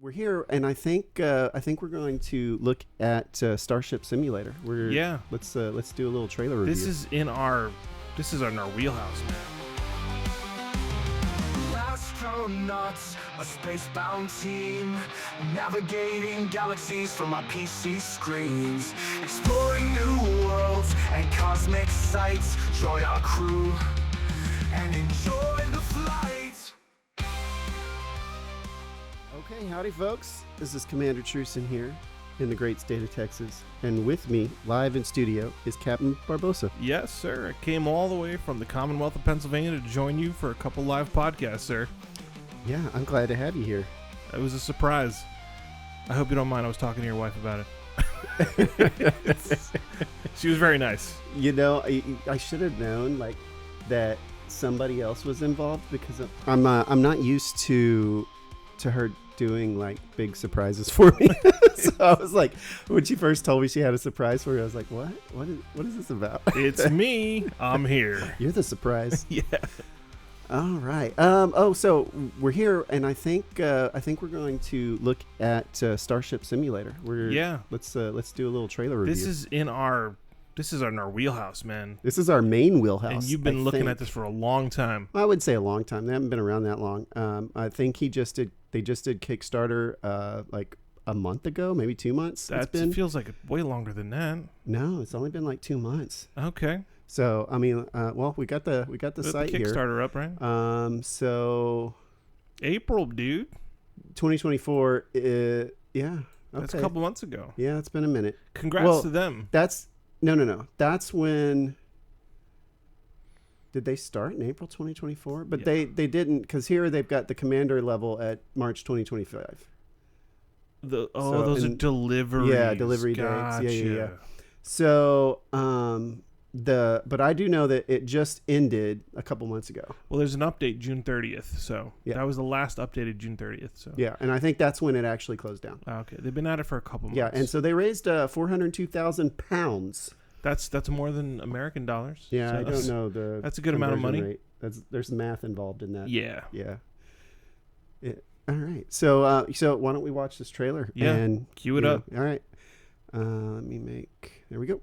We're here, and I think we're going to look at Starship Simulator. Let's do a little trailer review. This is in our wheelhouse, man. Astro-Nots, a space-bound team, navigating galaxies from our PC screens, exploring new worlds and cosmic sights. Join our crew and enjoy the flight. Okay, howdy folks. This is Cmdr.Trusin here in the great state of Texas, and with me, live in studio, is CaptnBarbosa. Yes, sir. I came all the way from the Commonwealth of Pennsylvania to join you for a couple live podcasts, sir. Yeah, I'm glad to have you here. It was a surprise. I hope you don't mind I was talking to your wife about it. She was very nice. You know, I should have known that somebody else was involved, because I'm not used to her doing big surprises for me. So I was like, when she first told me she had a surprise for me, I was like, what is this about? It's me. I'm here. You're the surprise. Yeah. All right. So we're here, and I think we're going to look at Starship Simulator. Let's do a little trailer review. This is in our wheelhouse, man. This is our main wheelhouse. And you've been looking at this for a long time. I would say a long time. They haven't been around that long. I think they just did Kickstarter like a month ago, maybe 2 months. That feels like way longer than that. No, it's only been like 2 months. Okay. So I mean, we got the site the Kickstarter up, right? So April, dude. 2024. Yeah. Okay. That's a couple months ago. Yeah, it's been a minute. Congrats to them. No. That's when. Did they start in April 2024? But yeah. they didn't, because here they've got the commander level at March 2025. Those are deliveries. Yeah, delivery gotcha. dates. Yeah. So but I do know that it just ended a couple months ago. Well, there's an update June 30th, so yeah. That was the last updated June 30th. So yeah, and I think that's when it actually closed down. Okay, they've been at it for a couple months. Yeah, and so they raised 402,000 pounds. That's more than American dollars. Yeah, so I don't know the. That's a good amount of money. Rate. There's math involved in that. Yeah. All right, so why don't we watch this trailer? Yeah. And cue it up. All right. Let me make. There we go.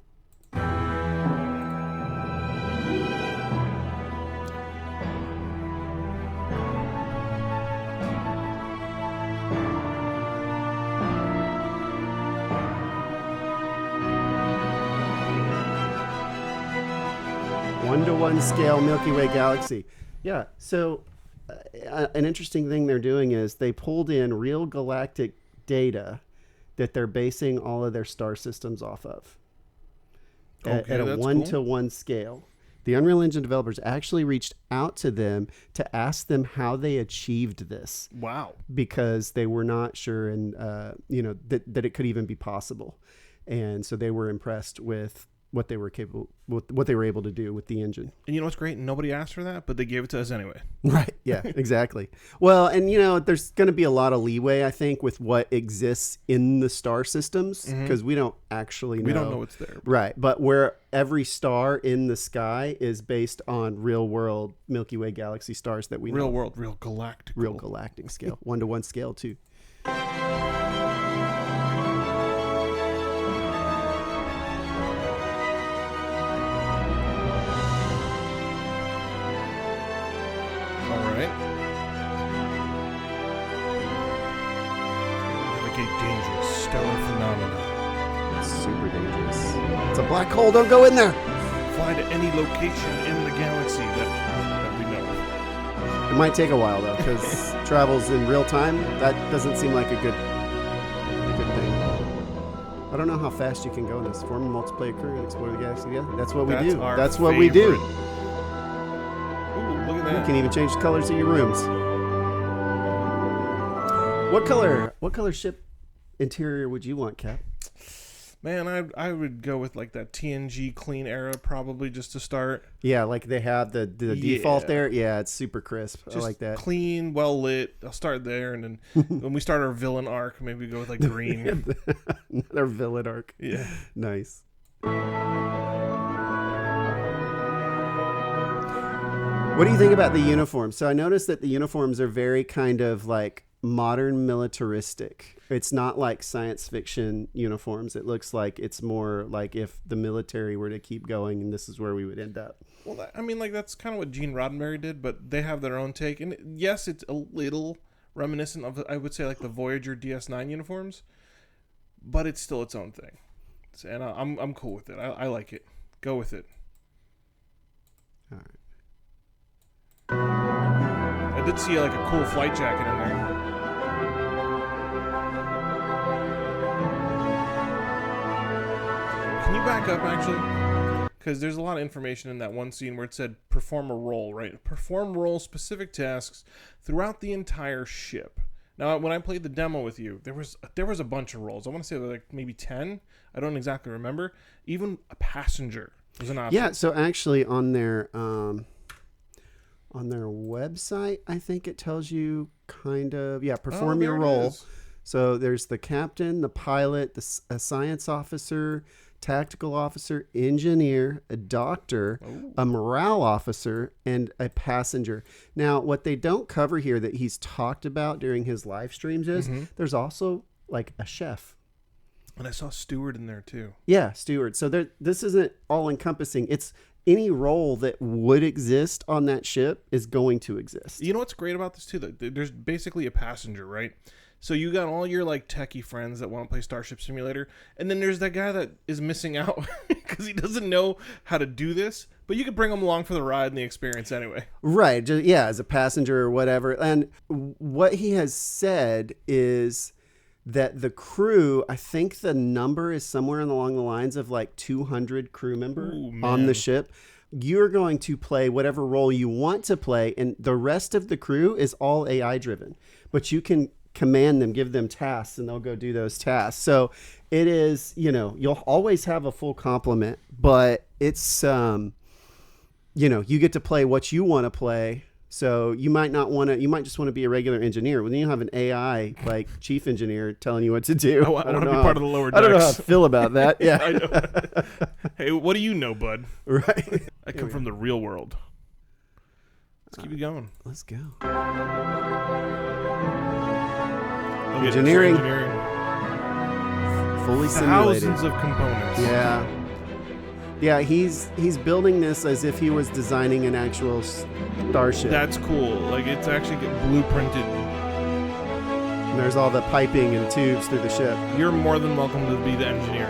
One-to-one scale Milky Way galaxy. Yeah, so an interesting thing they're doing is they pulled in real galactic data that they're basing all of their star systems off of at a one-to-one scale. The Unreal Engine developers actually reached out to them to ask them how they achieved this. Wow. Because they were not sure and that it could even be possible. And so they were impressed with what they were able to do with the engine. And you know what's great? Nobody asked for that, but they gave it to us anyway. Right. Yeah, exactly. Well, and there's going to be a lot of leeway, I think, with what exists in the star systems, because we don't actually know. We don't know what's there. Right. But where every star in the sky is based on real world Milky Way galaxy stars that we know. Real world, real galactic. Real galactic scale. One-to-one scale, too. Dangerous stellar phenomenon. It's super dangerous. It's a black hole. Don't go in there. Fly to any location in the galaxy that we know. It might take a while though, because travels in real time. That doesn't seem like a good thing. I don't know how fast you can go in this. Form a multiplayer crew and explore the galaxy together. That's what we do. That's what we do. Ooh, look at that. You can even change the colors of your rooms. What color ship interior would you want, Cap? Man, I would go with that TNG clean era probably, just to start. Yeah, like they have the default there. Yeah, it's super crisp. Just I like that. Clean, well lit. I'll start there, and then when we start our villain arc, maybe go with green. Their villain arc. Yeah. Nice. What do you think about the uniforms? So I noticed that the uniforms are very kind of modern militaristic. It's not like science fiction uniforms. It looks like it's more like if the military were to keep going and this is where we would end up. Well, I mean, like, that's kind of what Gene Roddenberry did, but they have their own take. And yes, it's a little reminiscent of, I would say, like the Voyager DS9 uniforms, but it's still its own thing. And I'm cool with it. I like it. Go with it. All right. I did see like a cool flight jacket in there. Can you back up, actually? Because there's a lot of information in that one scene where it said perform a role, right? Perform role specific tasks throughout the entire ship. Now, when I played the demo with you, there was a bunch of roles. I want to say like maybe 10. I don't exactly remember. Even a passenger was an option. Yeah, so actually on their website, I think it tells you kind of, perform your role. So there's the captain, the pilot, a science officer, tactical officer, engineer, a doctor, a morale officer, and a passenger. Now, what they don't cover here that he's talked about during his live streams is there's also like a chef. And I saw steward in there too. Yeah, steward. So this isn't all encompassing. It's any role that would exist on that ship is going to exist. You know what's great about this too? There's basically a passenger, right? So you got all your like techie friends that want to play Starship Simulator, and then there's that guy that is missing out because he doesn't know how to do this. But you could bring him along for the ride and the experience anyway. Right? Yeah, as a passenger or whatever. And what he has said is that the crew, I think the number is somewhere along the lines of like 200 crew members on the ship. You're going to play whatever role you want to play, and the rest of the crew is all AI driven. But you can command them, give them tasks, and they'll go do those tasks. So it is, you'll always have a full complement, but it's, you get to play what you want to play. So you might just want to be a regular engineer. When you have an AI like chief engineer telling you what to do. I want to be part of the lower decks. I don't know how I feel about that. Yeah. I know. Hey, what do you know, bud? Right. I come from the real world. Let's keep it going. Let's go. Okay, Engineering. Fully simulated. Thousands of components. Yeah. Yeah, he's building this as if he was designing an actual starship. That's cool. Like, it's actually blueprinted. And there's all the piping and tubes through the ship. You're more than welcome to be the engineer.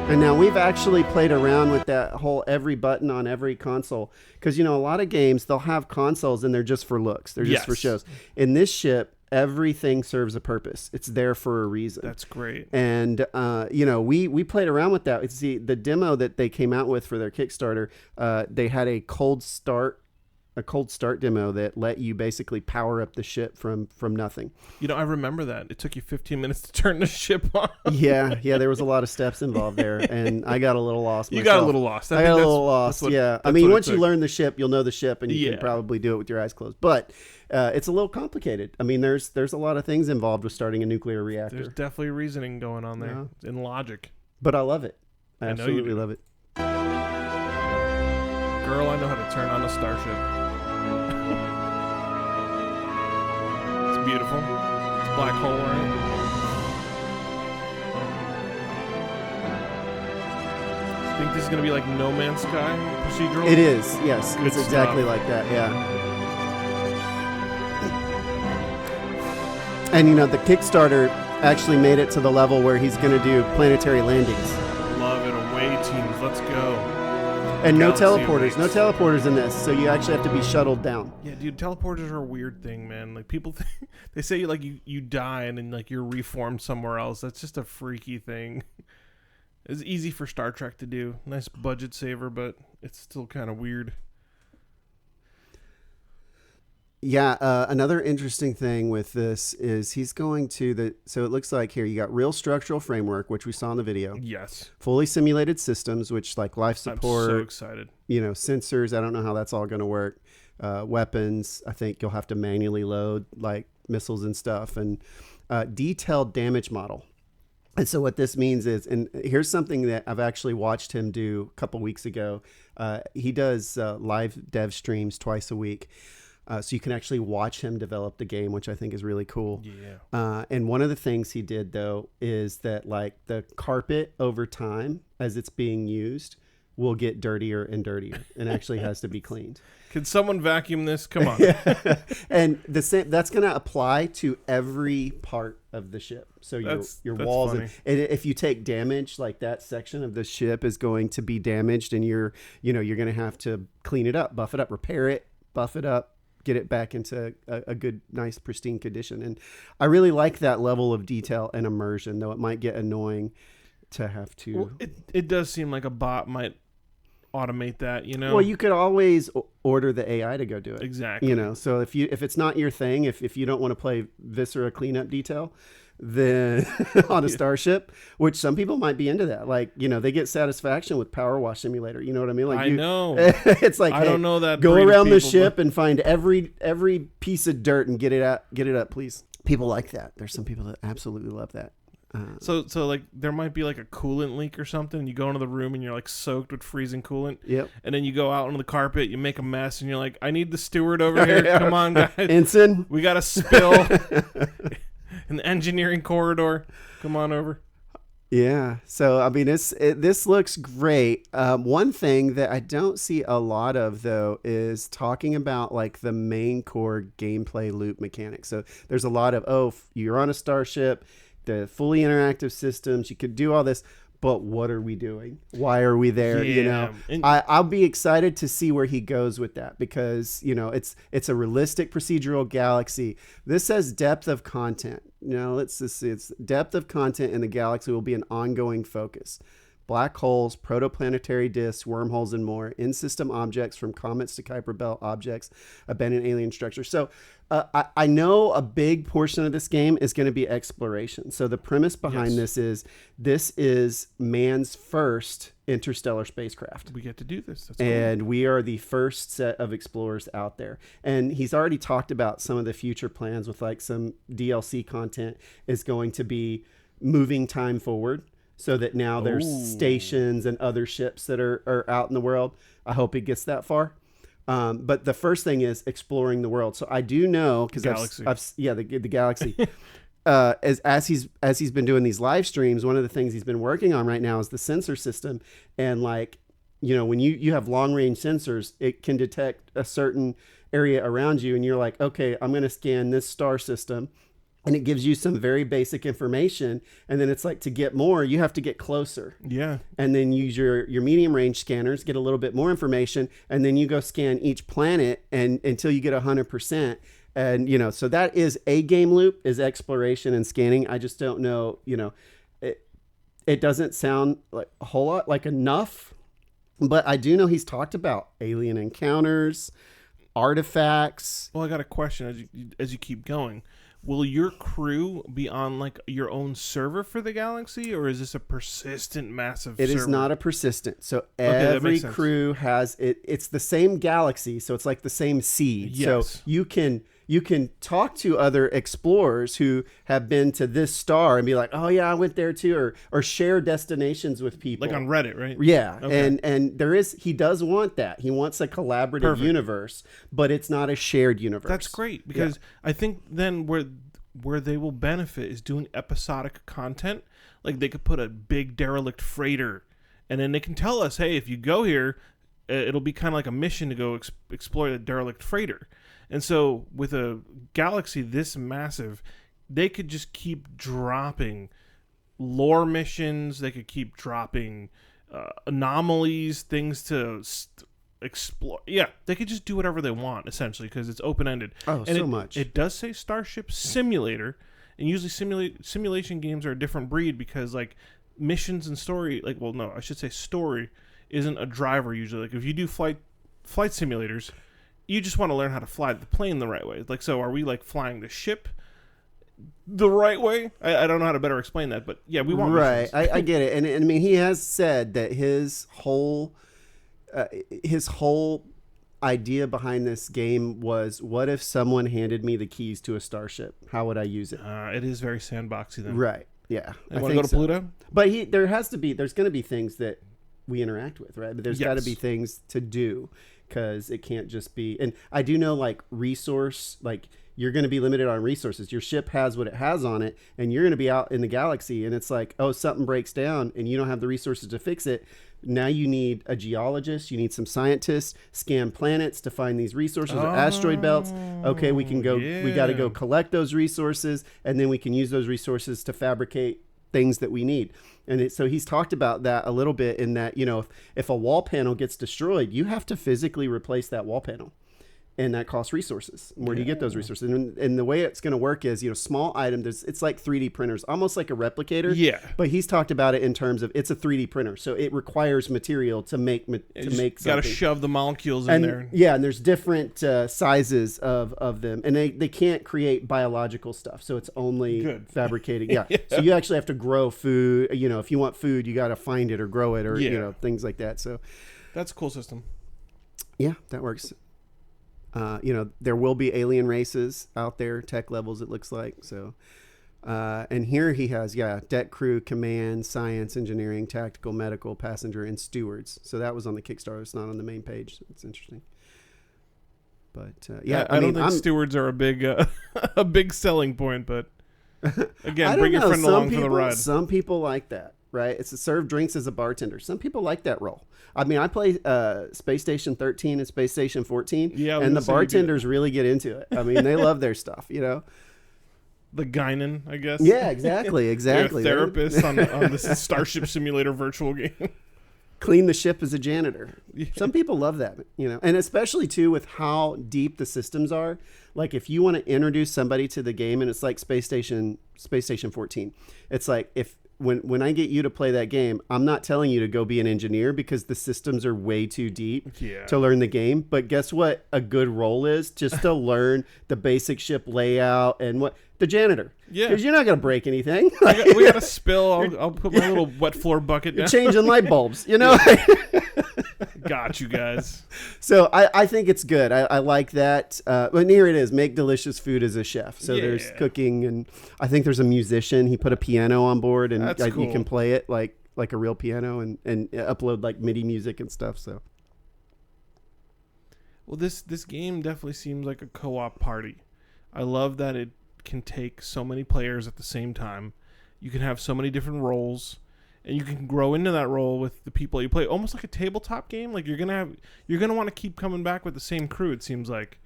And now we've actually played around with that whole every button on every console. Because, a lot of games, they'll have consoles and they're just for looks. They're just for shows. In this ship, everything serves a purpose. It's there for a reason. That's great. And, we played around with that. See, the demo that they came out with for their Kickstarter, they had a cold start demo that let you basically power up the ship from nothing. I remember that. It took you 15 minutes to turn the ship on. Yeah, there was a lot of steps involved there, and I got a little lost myself. You got a little lost. I got a little lost, yeah. I mean, once you learn the ship, you'll know the ship, and you can probably do it with your eyes closed. But it's a little complicated. I mean, there's a lot of things involved with starting a nuclear reactor. There's definitely reasoning going on there, and logic. But I love it. I absolutely love it. Girl, I know how to turn on a starship. It's beautiful. It's a black hole, right? I think this is going to be like No Man's Sky procedural. It is, yes. Good it's exactly stuff. like that, yeah. And, the Kickstarter actually made it to the level where he's going to do planetary landings. Love it. Away teams. Let's go. And no Galaxy teleporters. awaits. No teleporters in this, so you actually have to be shuttled down. Yeah, dude, teleporters are a weird thing, man. Like, people they say like you die and then like you're reformed somewhere else. That's just a freaky thing. It's easy for Star Trek to do. Nice budget saver, but it's still kind of weird. Yeah, another interesting thing with this is he's going to so it looks like here you got real structural framework, which we saw in the video. Yes. Fully simulated systems, which like life support. I'm so excited. Sensors. I don't know how that's all going to work. Weapons. I think you'll have to manually load like missiles and stuff, and detailed damage model. And so what this means is, and here's something that I've actually watched him do a couple weeks ago. He does live dev streams twice a week. So you can actually watch him develop the game, which I think is really cool. Yeah. And one of the things he did, though, is that like the carpet over time, as it's being used, will get dirtier and dirtier and actually has to be cleaned. Can someone vacuum this? Come on. And the same, that's going to apply to every part of the ship. So your That's walls, funny. and if you take damage, like that section of the ship is going to be damaged, and you're going to have to clean it up, buff it up, repair it, buff it up, get it back into a good, nice, pristine condition. And I really like that level of detail and immersion, though it might get annoying to have to. Well, it does seem like a bot might automate that, you know? Well, you could always order the AI to go do it. Exactly. You know, so if it's not your thing, if you don't want to play Viscera cleanup detail, then on a Starship, which some people might be into that. Like, they get satisfaction with Power Wash Simulator. You know what I mean? Like I know. It's like, I don't know that. Go breed of around the people, ship and find every piece of dirt and get it up, please. People like that. There's some people that absolutely love that. So like there might be like a coolant leak or something. You go into the room and you're like soaked with freezing coolant. Yep. And then you go out onto the carpet, you make a mess, and you're like, I need the steward over here. Come on, guys. Ensign. We got a spill in the engineering corridor. Come on over. Yeah. So, I mean, this looks great. One thing that I don't see a lot of, though, is talking about like the main core gameplay loop mechanics. So there's a lot of, you're on a starship, the fully interactive systems, you could do all this, but what are we doing? Why are we there? Yeah. I'll be excited to see where he goes with that, because it's a realistic procedural galaxy. This says depth of content. Let's just see. It's depth of content in the galaxy will be an ongoing focus. Black holes, protoplanetary disks, wormholes, and more. In-system objects from comets to Kuiper Belt objects, abandoned alien structures. So I know a big portion of this game is going to be exploration. So the premise behind this is man's first interstellar spacecraft. We get to do this. That's And we are the first set of explorers out there. And he's already talked about some of the future plans with like some DLC content is going to be moving time forward, so that now there's stations and other ships that are out in the world. I hope it gets that far. But the first thing is exploring the world. So I do know, because the galaxy. As he's been doing these live streams, one of the things he's been working on right now is the sensor system. And like, when you have long range sensors, it can detect a certain area around you, and you're like, okay, I'm going to scan this star system. And it gives you some very basic information. And then it's like, to get more, you have to get closer. Yeah. And then use your medium range scanners, get a little bit more information. And then you go scan each planet and until you get 100%. And, so that is a game loop, is exploration and scanning. I just don't know, it doesn't sound like a whole lot like enough. But I do know he's talked about alien encounters, artifacts. Well, I got a question as you keep going. Will your crew be on like your own server for the galaxy, or is this a persistent massive It server? is not a persistent. So that every makes sense. crew has it. It's the same galaxy, so it's like the same seed. Yes. So you can talk to other explorers who have been to this star and be like, oh yeah, I went there too, or share destinations with people. Like on Reddit, right? Yeah. Okay. And he does want that. He wants a collaborative universe, but it's not a shared universe. That's great, because I think then where they will benefit is doing episodic content. Like they could put a big derelict freighter, and then they can tell us, hey, if you go here, it'll be kind of like a mission to go explore the derelict freighter. And so with a galaxy this massive, they could just keep dropping lore missions. They could keep dropping anomalies, things to explore. Yeah, they could just do whatever they want, essentially, because it's open-ended. Oh, and so much. It does say Starship Simulator, and usually simulation games are a different breed, because like missions and story, like, well, no, I should say story isn't a driver usually. Like if you do flight simulators, you just want to learn how to fly the plane the right way. Like, so are we like flying the ship the right way? I don't know how to better explain that, but yeah, we want right. I get it, and I mean, he has said that his whole idea behind this game was, what if someone handed me the keys to a starship? How would I use it? It is very sandboxy then. Right. Yeah. You want to go to Pluto? But there's going to be things that we interact with, right? But there's Yes. got to be things to do, because it can't just be. And I do know, like, resource, like, you're going to be limited on resources. Your ship has what it has on it, and you're going to be out in the galaxy, and it's like, oh, something breaks down and you don't have the resources to fix it. Now you need a geologist, you need some scientists, scan planets to find these resources or asteroid belts. Okay, we can go, we got to go collect those resources, and then we can use those resources to fabricate things that we need. And so he's talked about that a little bit, in that, if a wall panel gets destroyed, you have to physically replace that wall panel. And that costs resources. Where do you get those resources? And the way it's going to work is, small item. It's like 3D printers, almost like a replicator. Yeah. But he's talked about it in terms of it's a 3D printer, so it requires material to make something. Got to shove the molecules in there. Yeah, and there's different sizes of them, and they can't create biological stuff, so it's only fabricated. Yeah. So you actually have to grow food. If you want food, you got to find it or grow it, or things like that. So that's a cool system. Yeah, that works. There will be alien races out there, tech levels, it looks like. So, and here he has, deck crew, command, science, engineering, tactical, medical, passenger, and stewards. So that was on the Kickstarter. It's not on the main page. It's interesting. But I don't think stewards are a big selling point. But again, bring your friend along for the ride. Some people like that. Right, it's to serve drinks as a bartender. Some people like that role. I mean, I play Space Station 13 and Space Station 14, and the bartenders really get into it. I mean, they love their stuff, The Guinan, I guess. Yeah, exactly. They're a therapist on this Starship Simulator virtual game. Clean the ship as a janitor. Yeah. Some people love that, and especially too with how deep the systems are. Like, if you want to introduce somebody to the game, and it's like Space Station 14, it's like when I get you to play that game, I'm not telling you to go be an engineer, because the systems are way too deep to learn the game. But guess what? A good role is just to learn the basic ship layout and the janitor. Yeah. Because you're not going to break anything. We got a spill. I'll put my little wet floor bucket down. You're changing light bulbs, Got you guys. So I think it's good. I like that. But here it is. Make delicious food as a chef. So there's cooking, and I think there's a musician. He put a piano on board, and cool. You can play it like a real piano, and upload like MIDI music and stuff. So. Well, this game definitely seems like a co-op party. I love that it can take so many players at the same time. You can have so many different roles, and you can grow into that role with the people you play, almost like a tabletop game. Like, you're gonna want to keep coming back with the same crew, it seems like.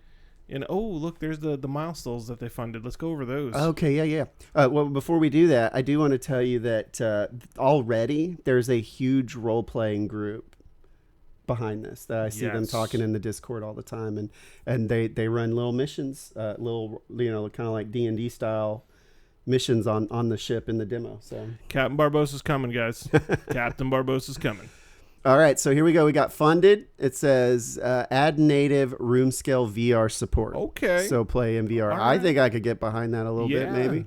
And look, there's the milestones that they funded. Let's go over those. Okay, yeah. Well, before we do that, I do want to tell you that already there's a huge role-playing group behind this. That I see them talking in the Discord all the time, and they run little missions, little kind of like D&D style missions on the ship in the demo. So CaptnBarbosa's coming, guys. CaptnBarbosa's coming. All right, so here we go. We got funded. It says add native room scale VR support. Okay. So play in VR. Right. I think I could get behind that a little bit, maybe.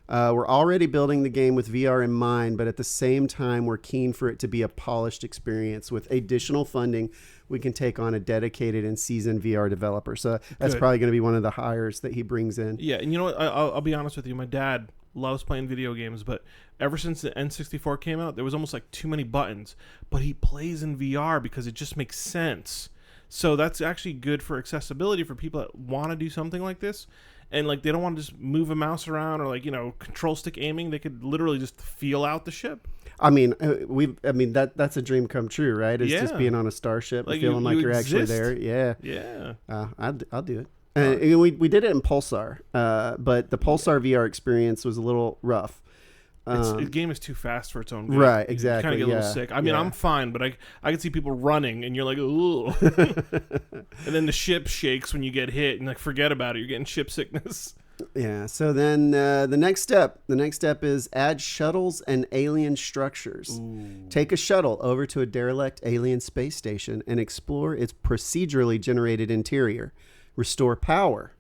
We're already building the game with VR in mind, but at the same time, we're keen for it to be a polished experience. With additional funding, we can take on a dedicated and seasoned VR developer. So that's probably going to be one of the hires that he brings in. Yeah, and you know what? I'll be honest with you. My dad loves playing video games, but ever since the N64 came out, there was almost like too many buttons. But he plays in VR because it just makes sense. So that's actually good for accessibility for people that want to do something like this. And like, they don't want to just move a mouse around or control stick aiming. They could literally just feel out the ship. I mean, that's a dream come true, right? It's just being on a starship, and feeling like you're actually there. Yeah. Yeah. I'll do it. And we did it in Pulsar, but the Pulsar VR experience was a little rough. The game is too fast for its own good. Right, exactly. You kind of get a little sick. I mean, I'm fine, but I can see people running, and you're like, ooh. And then the ship shakes when you get hit, and forget about it. You're getting ship sickness. Yeah. So then the next step is add shuttles and alien structures. Ooh. Take a shuttle over to a derelict alien space station and explore its procedurally generated interior. Restore power.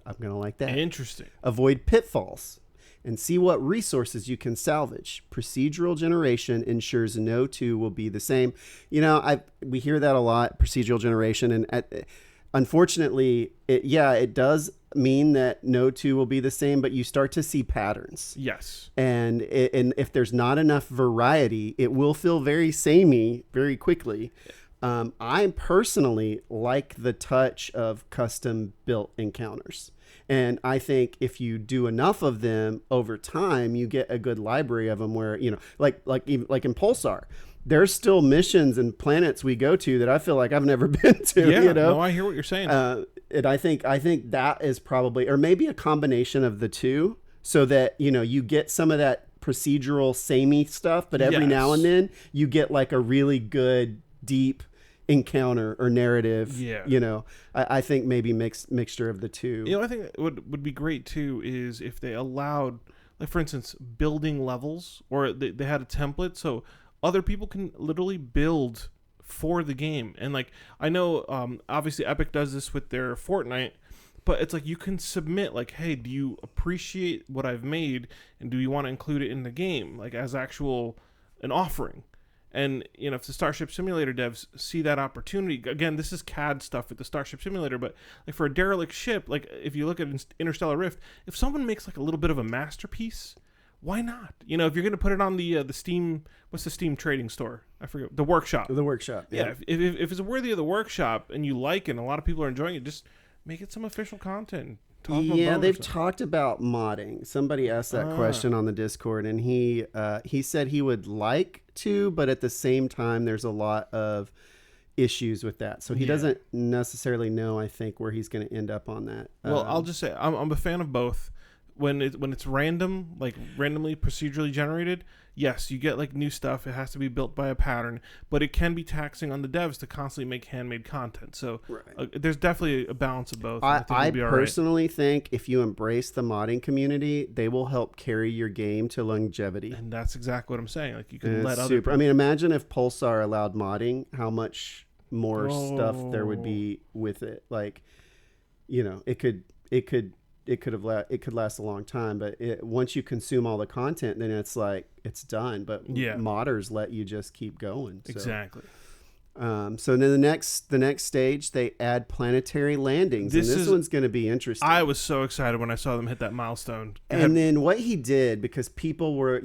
I'm going to like that. Interesting. Avoid pitfalls and see what resources you can salvage. Procedural generation ensures no two will be the same. We hear that a lot, procedural generation. And unfortunately, it does mean that no two will be the same, but you start to see patterns. Yes. And if there's not enough variety, it will feel very samey very quickly. I personally like the touch of custom built encounters. And I think if you do enough of them over time, you get a good library of them where, like in Pulsar, there's still missions and planets we go to that I feel like I've never been to. Yeah, no, I hear what you're saying. And I think that is probably, or maybe a combination of the two, so that, you get some of that procedural samey stuff, but every now and then you get like a really good, deep encounter or narrative. Yeah. I think maybe mixture of the two. I think what would be great too is if they allowed, like, for instance, building levels, or they had a template so other people can literally build for the game. And like, I know obviously Epic does this with their Fortnite, but it's like you can submit like, hey, do you appreciate what I've made, and do you want to include it in the game, like as an offering? And if the Starship Simulator devs see that opportunity, again, this is CAD stuff with the Starship Simulator, but like for a derelict ship, like if you look at Interstellar Rift, if someone makes like a little bit of a masterpiece, why not? If you're going to put it on the Steam, what's the Steam trading store? I forget. The Workshop. The Workshop. Yeah. If it's worthy of the Workshop and you like it and a lot of people are enjoying it, just make it some official content. Yeah, they've talked about modding. Somebody asked that question on the Discord, and he said he would like to, but at the same time, there's a lot of issues with that. So he doesn't necessarily know, I think, where he's going to end up on that. Well, I'll just say I'm a fan of both. When it's random, like randomly procedurally generated, yes, you get like new stuff. It has to be built by a pattern, but it can be taxing on the devs to constantly make handmade content. So there's definitely a balance of both. I personally think if you embrace the modding community, they will help carry your game to longevity. And that's exactly what I'm saying. Like you can let other people. I mean, imagine if Pulsar allowed modding, how much more stuff there would be with it. Like, it could last a long time, but once you consume all the content, then it's like it's done. But modders let you just keep going. So. Exactly. So then the next stage, they add planetary landings, and this one's going to be interesting. I was so excited when I saw them hit that milestone. And then what he did, because people were,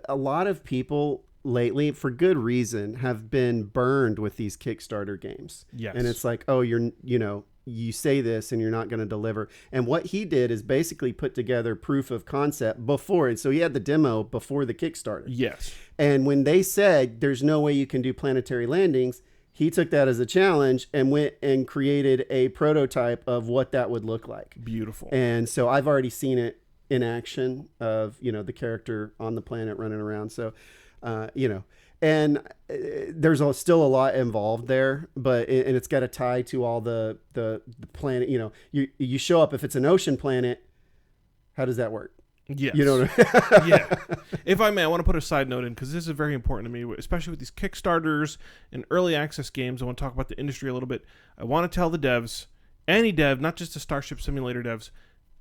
a lot of people lately, for good reason, have been burned with these Kickstarter games. Yes. And it's like, oh, you say this and you're not going to deliver. And what he did is basically put together proof of concept before. And so he had the demo before the Kickstarter. Yes. And when they said there's no way you can do planetary landings, he took that as a challenge and went and created a prototype of what that would look like. Beautiful. And so I've already seen it in action of, the character on the planet running around. So, and there's still a lot involved there, but and it's got to tie to all the planet. You show up if it's an ocean planet. How does that work? Yes. Yeah. If I may, I want to put a side note in because this is very important to me, especially with these Kickstarters and early access games. I want to talk about the industry a little bit. I want to tell the devs, any dev, not just the Starship Simulator devs,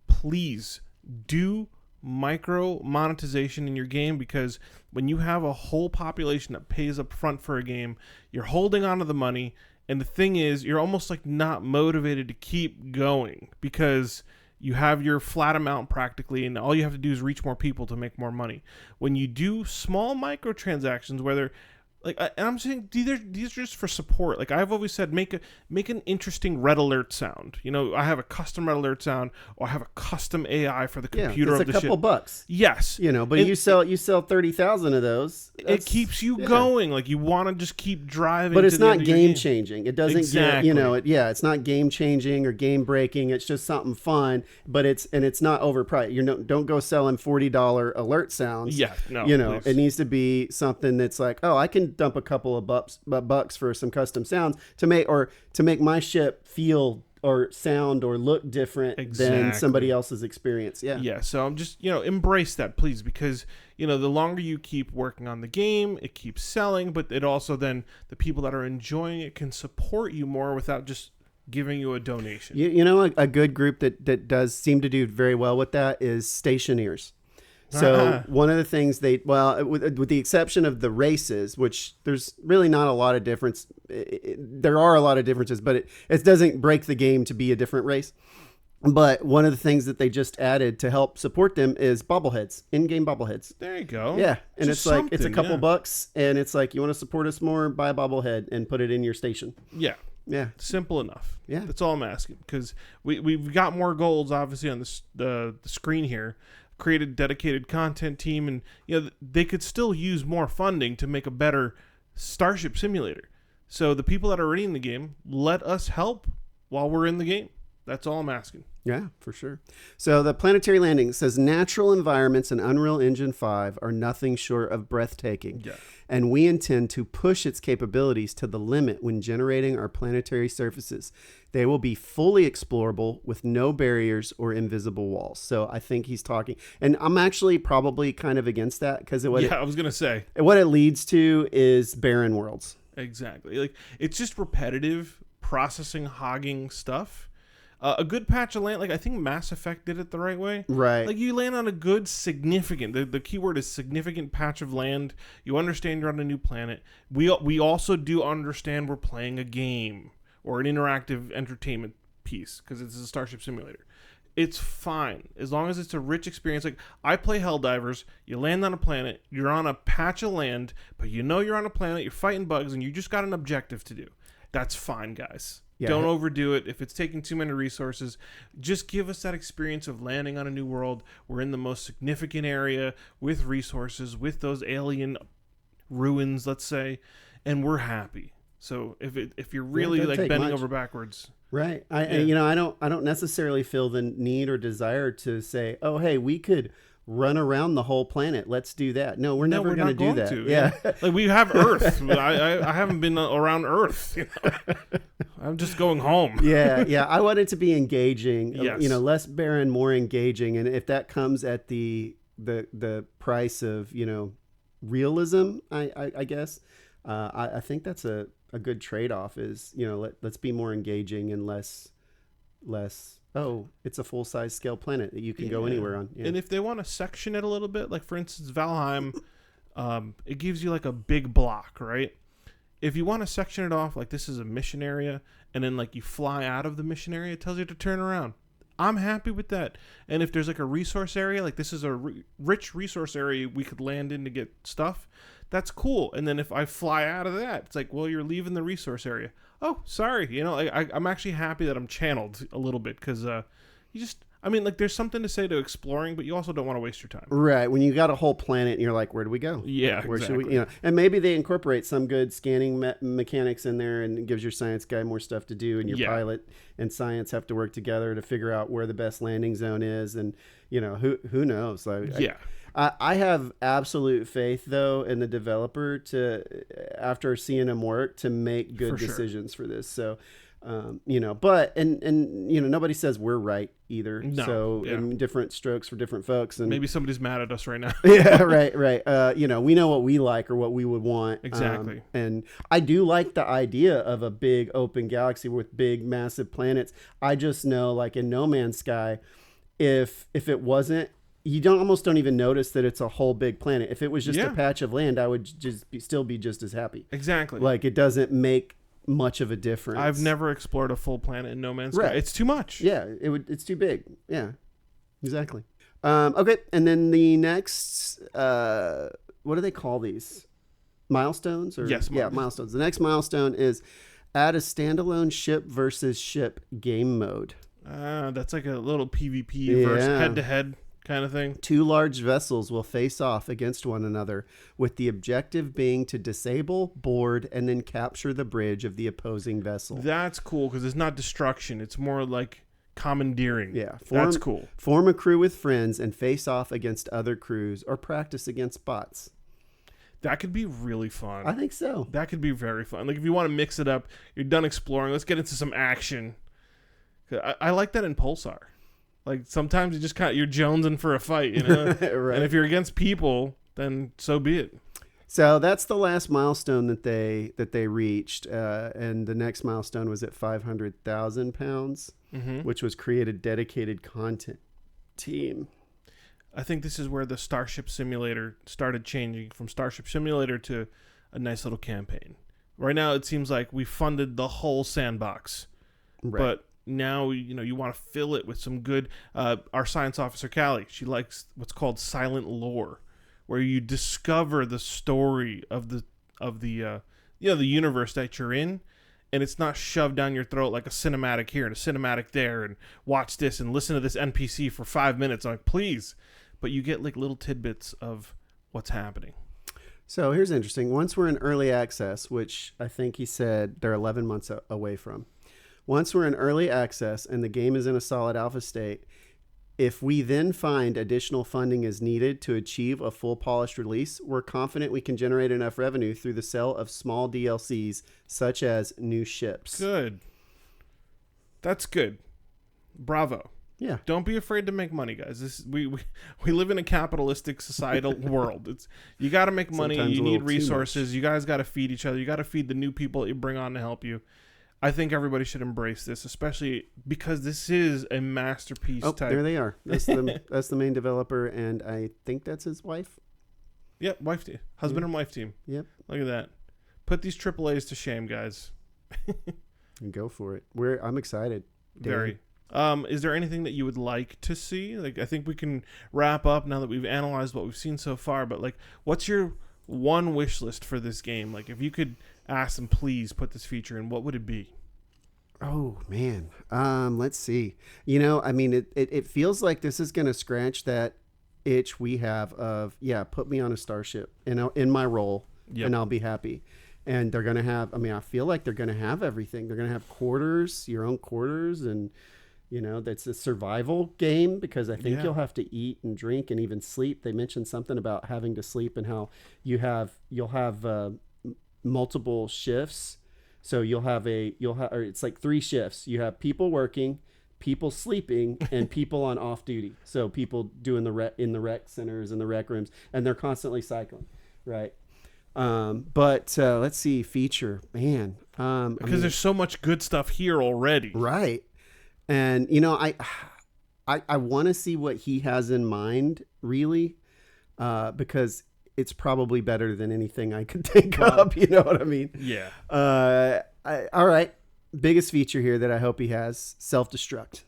please do micro monetization in your game, because when you have a whole population that pays up front for a game, you're holding on to the money, and the thing is you're almost like not motivated to keep going because you have your flat amount practically, and all you have to do is reach more people to make more money. When you do small microtransactions, whether like, and I'm saying these are just for support. Like I've always said, make an interesting red alert sound. I have a custom red alert sound, or I have a custom AI for the computer of the ship. It's a couple bucks. Yes, but you sell 30,000 of those. It keeps you going. Like you want to just keep driving. But it's not game changing. It doesn't exactly. It's not game changing or game breaking. It's just something fun. But it's not overpriced. Don't go selling $40 alert sounds. Yeah, no. Please. It needs to be something that's like, oh, I can dump a couple of bucks for some custom sounds to make my ship feel or sound or look different than somebody else's experience. Yeah. So I'm just, embrace that, please, because, the longer you keep working on the game, it keeps selling, but it also then the people that are enjoying it can support you more without just giving you a donation. A good group that does seem to do very well with that is Stationeers. So one of the things with the exception of the races, which there's really not a lot of difference. There are a lot of differences, but it doesn't break the game to be a different race. But one of the things that they just added to help support them is bobbleheads, in-game bobbleheads. There you go. Yeah, and Just it's like it's a something, couple yeah. bucks, and it's like you want to support us more, buy a bobblehead and put it in your station. Yeah. Yeah, Simple enough. Yeah. That's all I'm asking. Because we've got more goals, obviously, on the screen here. Created dedicated content team, and they could still use more funding to make a better Starship Simulator. So the people that are already in the game, let us help while we're in the game. That's all I'm asking. Yeah, for sure. So the planetary landing says natural environments in Unreal Engine 5 are nothing short of breathtaking. Yeah. And we intend to push its capabilities to the limit when generating our planetary surfaces. They will be fully explorable with no barriers or invisible walls. So I think he's talking, and I'm actually probably kind of against that because I was going to say. What it leads to is barren worlds. Exactly. Like, it's just repetitive processing, hogging stuff. A good patch of land, like I think Mass Effect did it the right way. Right. Like you land on a good, significant, the keyword is significant patch of land. You understand you're on a new planet. We also do understand we're playing a game or an interactive entertainment piece because it's a Starship Simulator. It's fine as long as it's a rich experience. Like I play Helldivers. You land on a planet. You're on a patch of land, but you're on a planet. You're fighting bugs, and you just got an objective to do. That's fine, guys. Yeah. Don't overdo it. If it's taking too many resources, just give us that experience of landing on a new world. We're in the most significant area with resources, with those alien ruins, let's say, and we're happy. So if you're really like bending over backwards, right? I don't necessarily feel the need or desire to say, oh, hey, we could run around the whole planet. Let's do that. No, we're never going to do that. Yeah. Like we have Earth. I haven't been around Earth. I'm just going home. Yeah. I want it to be engaging. Yes. Less barren, more engaging. And if that comes at the price of realism, I guess. I think that's a good trade-off. Is let's be more engaging and less. Oh, it's a full-size scale planet that you can go anywhere on. Yeah. And if they want to section it a little bit, like for instance, Valheim, it gives you like a big block, right? If you want to section it off, like this is a mission area, and then like you fly out of the mission area, it tells you to turn around. I'm happy with that. And if there's like a resource area, like this is a rich resource area we could land in to get stuff, that's cool. And then if I fly out of that, it's like, well, you're leaving the resource area. Oh, sorry. I'm actually happy that I'm channeled a little bit because there's something to say to exploring, but you also don't want to waste your time. Right. When you got a whole planet and you're like, where do we go? Yeah, where exactly. should we? And maybe they incorporate some good scanning mechanics in there, and it gives your science guy more stuff to do, and your pilot and science have to work together to figure out where the best landing zone is, and who knows? I have absolute faith, though, in the developer to, after seeing him work, to make good decisions for this. So, but nobody says we're right either. No, so, different strokes for different folks. And maybe somebody's mad at us right now. Yeah, right. We know what we like or what we would want. Exactly. And I do like the idea of a big open galaxy with big, massive planets. I just know, like in No Man's Sky, if it wasn't, you almost don't even notice that it's a whole big planet. If it was just a patch of land, I would still be just as happy. Exactly. Like it doesn't make much of a difference. I've never explored a full planet in No Man's Sky. Right. It's too much. Yeah, it's too big. Yeah, exactly. Okay, and then the next, what do they call these? Milestones? Yes. Yeah, milestones. The next milestone is add a standalone ship versus ship game mode. That's like a little PvP versus head-to-head kind of thing. 2 large vessels will face off against one another, with the objective being to disable, board, and then capture the bridge of the opposing vessel. That's cool because it's not destruction. It's more like commandeering. Yeah. That's cool. Form a crew with friends and face off against other crews or practice against bots. That could be really fun. I think so. That could be very fun. Like if you want to mix it up, you're done exploring, let's get into some action. I like that in Pulsar. Like sometimes you just you're jonesing for a fight, Right. And if you're against people, then so be it. So that's the last milestone that they reached, and the next milestone was at 500,000 pounds, which was create a dedicated content team. I think this is where the Starship Simulator started changing from Starship Simulator to a nice little campaign. Right now, it seems like we funded the whole sandbox, but now you want to fill it with some good. Our science officer Callie, she likes what's called silent lore, where you discover the story of the universe that you're in, and it's not shoved down your throat like a cinematic here and a cinematic there, and watch this and listen to this NPC for 5 minutes. I'm like, please, but you get like little tidbits of what's happening. So here's interesting. Once we're in early access, which I think he said they're 11 months away from. Once we're in early access and the game is in a solid alpha state, if we then find additional funding is needed to achieve a full polished release, we're confident we can generate enough revenue through the sale of small DLCs such as new ships. Good. That's good. Bravo. Yeah. Don't be afraid to make money, guys. We live in a capitalistic societal world. You got to make money. Sometimes You a need little too resources. You guys got to feed each other. You got to feed the new people that you bring on to help you. I think everybody should embrace this, especially because this is a masterpiece. Oh, type. there they are. That's the main developer, and I think that's his wife. Yep, wife team, husband and wife team. Yep. Look at that. Put these AAAs to shame, guys. And go for it. I'm excited. Very. Is there anything that you would like to see? Like, I think we can wrap up now that we've analyzed what we've seen so far. But like, what's your one wish list for this game? Like, if you could ask them, please put this feature in, what would it be? Oh man. Let's see. I mean, it feels like this is going to scratch that itch we have of, put me on a starship in my role, and I'll be happy. And they're going to have, I feel like they're going to have everything. They're going to have quarters, your own quarters, and that's a survival game, because I think you'll have to eat and drink and even sleep. They mentioned something about having to sleep and how you'll have multiple shifts. So or it's like 3 shifts. You have people working, people sleeping, and people on off duty. So people doing in the rec centers and the rec rooms, and they're constantly cycling, right? But let's see, feature, man. Because there's so much good stuff here already. Right. And, I want to see what he has in mind, really, because it's probably better than anything I could think up. You know what I mean? Yeah. All right. Biggest feature here that I hope he has: self-destruct.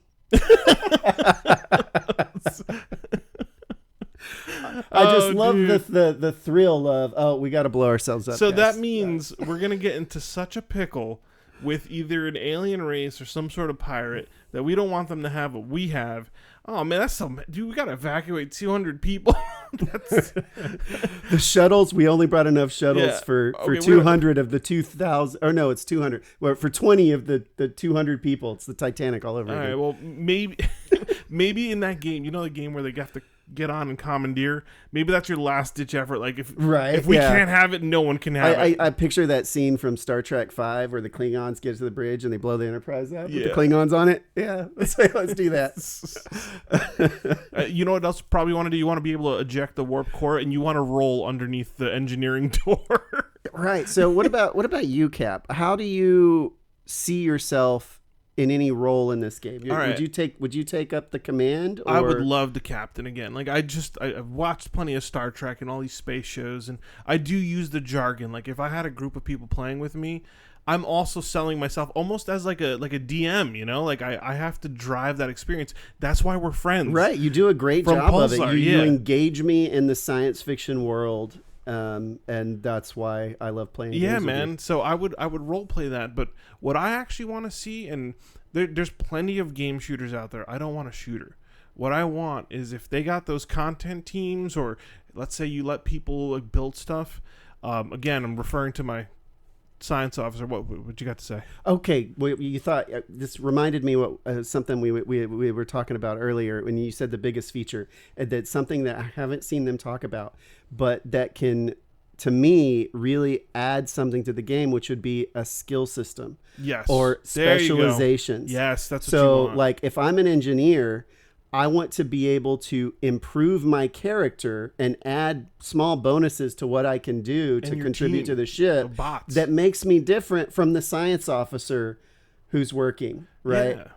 I just love the thrill of, we got to blow ourselves up. So guys. that means we're going to get into such a pickle with either an alien race or some sort of pirate that we don't want them to have what we have. Oh man, dude, we got to evacuate 200 people. The shuttles, we only brought enough shuttles for 200 of the 2,000, or no, it's 200. Well, for 20 of the 200 people. It's the Titanic all over again. All right, well, maybe in that game, the game where they have to get on and commandeer, maybe that's your last ditch effort. Like, if we can't have it, no one can have it. I picture that scene from Star Trek 5 where the Klingons get to the bridge and they blow the Enterprise up with the Klingons on it. Yeah, let's do that. You know what else you probably want to do? You want to be able to eject the warp core, and you want to roll underneath the engineering door. Right. So what about you, Cap? How do you see yourself in any role in this game? Right. Would you take up the command? Or? I would love the captain again. Like, I've watched plenty of Star Trek and all these space shows, and I do use the jargon. Like, if I had a group of people playing with me, I'm also selling myself almost as like a DM, like I have to drive that experience. That's why we're friends. Right. You do a great From job Pulsar, of it. You engage me in the science fiction world. And that's why I love playing games with man. you. So I would role play that. But what I actually want to see, and there's plenty of game shooters out there. I don't want a shooter. What I want is, if they got those content teams, or let's say you let people build stuff. Again, I'm referring to my science officer. What you got to say? Okay, well, you thought this reminded me what something we were talking about earlier when you said the biggest feature. That's something that I haven't seen them talk about, but that can, to me, really add something to the game, which would be a skill system. Yes. Or specializations. Yes, that's what so. You want. Like, if I'm an engineer, I want to be able to improve my character and add small bonuses to what I can do to contribute to the ship that makes me different from the science officer who's working, right? Yeah.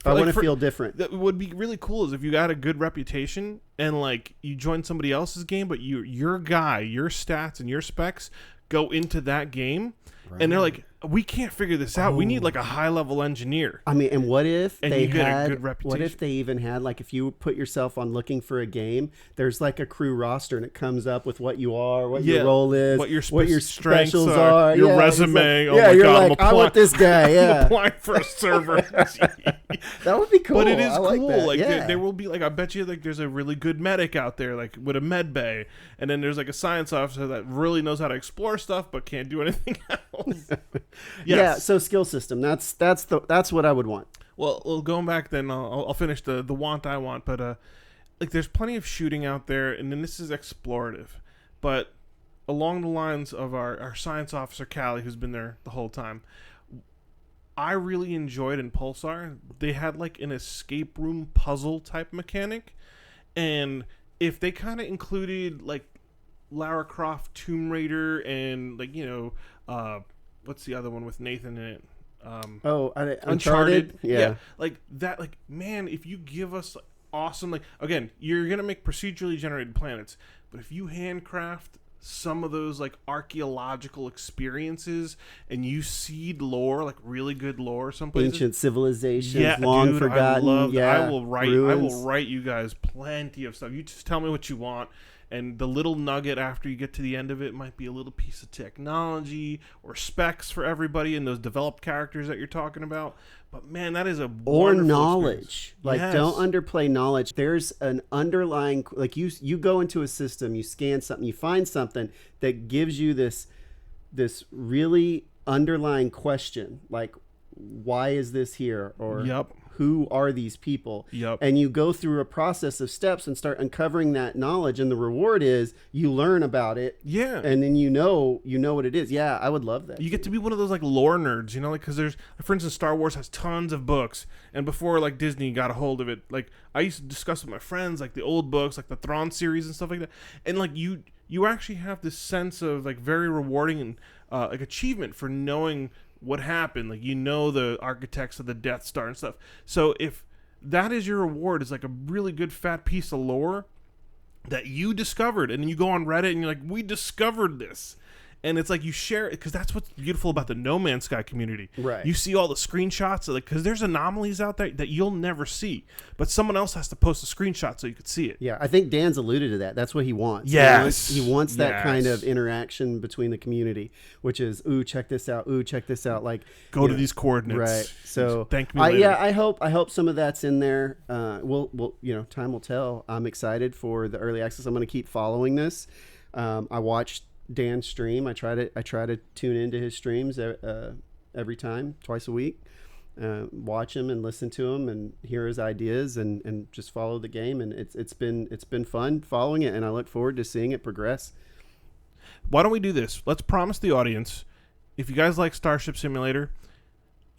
I want to feel different. That would be really cool is if you got a good reputation and like you join somebody else's game, but your guy, your stats and your specs go into that game, and they're like, we can't figure this out. We need like a high level engineer. I mean, and what if they had? A good reputation. What if they even had like if you put yourself on looking for a game, there's like a crew roster and it comes up with what you are, what your role is, what your specials are, your resume. Like, oh my you're God, like, I want this guy. Yeah, I'm applying for a server. That would be cool. But it is cool. Like there will be like I bet you like there's a really good medic out there like with a med bay, and then there's like a science officer that really knows how to explore stuff but can't do anything else. Yeah. So skill system. That's what I would want. Well, going back then, I'll finish the want I want, but like there's plenty of shooting out there, and then this is explorative, but along the lines of our science officer Callie, who's been there the whole time. I really enjoyed in Pulsar, they had like an escape room puzzle type mechanic, and if they kind of included like Lara Croft Tomb Raider and like, you know, what's the other one with Nathan in it? Uncharted? Yeah. Like that, like, man, if you give us awesome, like, again, you're going to make procedurally generated planets, but if you handcraft some of those like archaeological experiences and you seed lore, like really good lore, someplace ancient civilizations, long forgotten. I will write you guys plenty of stuff. You just tell me what you want, and the little nugget after you get to the end of it might be a little piece of technology or specs for everybody and those developed characters that you're talking about. But man, that is a or knowledge. Experience. Like, yes. Don't underplay knowledge. There's an underlying, like you go into a system, you scan something, you find something that gives you this really underlying question, like, why is this here? Or who are these people? And you go through a process of steps and start uncovering that knowledge, and the reward is you learn about it. Yeah. And then you know what it is. Yeah, I would love that. You get to be one of those like lore nerds, you know, like, because there's, for instance, Star Wars has tons of books, and before like Disney got a hold of it, like I used to discuss with my friends like the old books, like the Thrawn series and stuff like that, and like you actually have this sense of like very rewarding and like achievement for knowing what happened. Like, you know, the architects of the Death Star and stuff. So if that is your reward, is like a really good fat piece of lore that you discovered, and then you go on Reddit and you're like, we discovered this, and it's like you share it, because that's what's beautiful about the No Man's Sky community. Right. You see all the screenshots, like, because there's anomalies out there that you'll never see, but someone else has to post a screenshot so you could see it. Yeah, I think Dan's alluded to that. That's what he wants. Yes. He wants that kind of interaction between the community, which is, ooh, check this out. Ooh, check this out. Like, go to these coordinates. Right. So thank me later. I hope some of that's in there. We'll time will tell. I'm excited for the early access. I'm going to keep following this. I watched Dan's stream. I try to tune into his streams every time, twice a week. Watch him and listen to him and hear his ideas and just follow the game. And it's been fun following it, and I look forward to seeing it progress. Why don't we do this? Let's promise the audience, if you guys like Starship Simulator,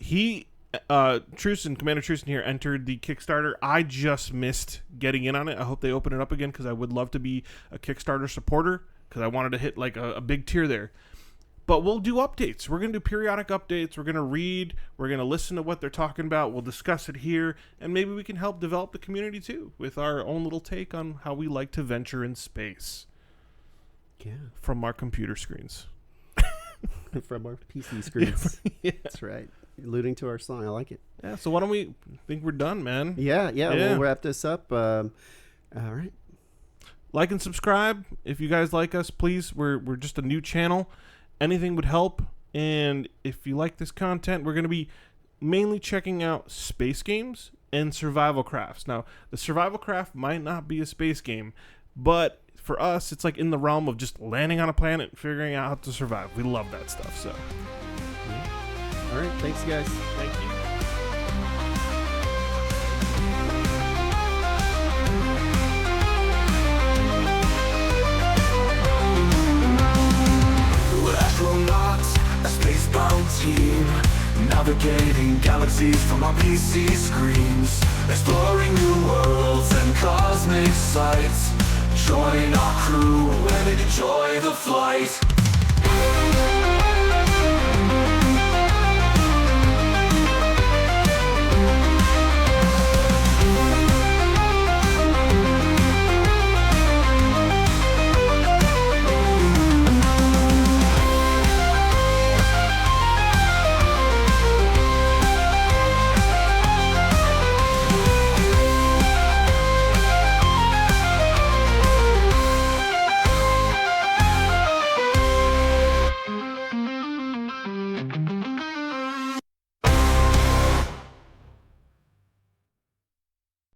Cmdr.Trusin here entered the Kickstarter. I just missed getting in on it. I hope they open it up again, because I would love to be a Kickstarter supporter, because I wanted to hit like a big tier there. But we'll do updates. We're going to do periodic updates. We're going to read. We're going to listen to what they're talking about. We'll discuss it here. And maybe we can help develop the community too, with our own little take on how we like to venture in space. Yeah. From our computer screens. From our PC screens. Yeah. That's right. Alluding to our song. I like it. Yeah, so why don't we think we're done, man? Yeah. We'll wrap this up. All right. Like and subscribe if you guys like us, please. We're just a new channel. Anything would help. And if you like this content, we're going to be mainly checking out space games and survival crafts. Now, the survival craft might not be a space game, but for us, it's like in the realm of just landing on a planet and figuring out how to survive. We love that stuff. So, all right. Thanks, guys. Thank you. Astro-Nots, a space-bound team, navigating galaxies from our PC screens, exploring new worlds and cosmic sights. Join our crew and enjoy the flight.